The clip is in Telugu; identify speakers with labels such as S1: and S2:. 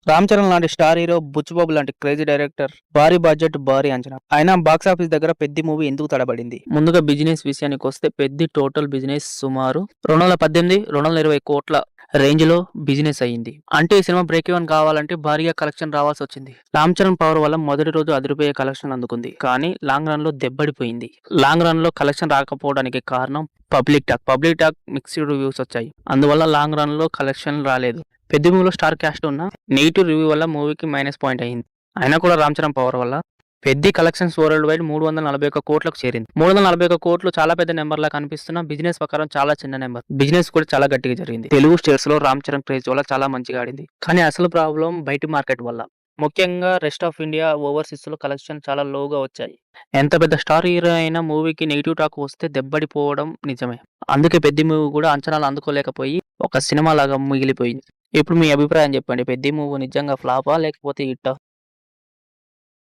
S1: రామ్ చరణ్ లాంటి స్టార్ హీరో, బుచ్చిబాబు లాంటి క్రేజీ డైరెక్టర్, భారీ బడ్జెట్, భారీ అంచనా. అయినా బాక్సాఫీస్ దగ్గర పెద్ది మూవీ ఎందుకు తడబడింది? ముందుగా బిజినెస్ విషయానికి వస్తే పెద్ది టోటల్ బిజినెస్ సుమారు 2018, 2020 కోట్ల రేంజ్ లో బిజినెస్ అయ్యింది. అంటే ఈ సినిమా బ్రేక్ ఈవెన్ కావాలంటే భారీగా కలెక్షన్ రావాల్సి వచ్చింది. రామ్ చరణ్ పవర్ వల్ల మొదటి రోజు అదిరిపోయే కలెక్షన్ అందుకుంది. కానీ లాంగ్ రన్ లో దెబ్బడిపోయింది. లాంగ్ రన్ లో కలెక్షన్ రాకపోవడానికి కారణం పబ్లిక్ టాక్ మిక్స్డ్ రివ్యూస్ వచ్చాయి. అందువల్ల లాంగ్ రన్ లో కలెక్షన్ రాలేదు. పెద్ద మూవీలో స్టార్ క్యాస్ట్ ఉన్న నెగిటివ్ రివ్యూ వల్ల మూవీకి -పాయింట్ అయింది. అయినా కూడా రామ్ చరణ్ పవర్ వల్ల పెద్ద కలెక్షన్స్ వరల్డ్ వైడ్ 341 కోట్లకు చేరింది. 341 కోట్లు చాలా పెద్ద నెంబర్ లా కనిపిస్తున్నా బిజినెస్ ప్రకారం చాలా చిన్న నెంబర్. బిజినెస్ కూడా చాలా గట్టిగా జరిగింది. తెలుగు స్టేట్స్ లో రామ్ చరణ్ క్రేజ్ వల్ల చాలా మంచిగా ఆడింది. కానీ అసలు ప్రాబ్లం బయటి మార్కెట్ వల్ల. ముఖ్యంగా రెస్ట్ ఆఫ్ ఇండియా, ఓవర్సీస్ లో కలెక్షన్ చాలా లోగా వచ్చాయి. ఎంత పెద్ద స్టార్ హీరో అయినా మూవీకి నెగిటివ్ టాక్ వస్తే దెబ్బడిపోవడం నిజమే. అందుకే పెద్ద మూవీ కూడా అంచనాలు అందుకోలేకపోయి ఒక సినిమా లాగా మిగిలిపోయింది. ఇప్పుడు మీ అభిప్రాయం చెప్పండి. పెద్ద మూవీ నిజంగా ఫ్లాపా లేకపోతే హిట్టా?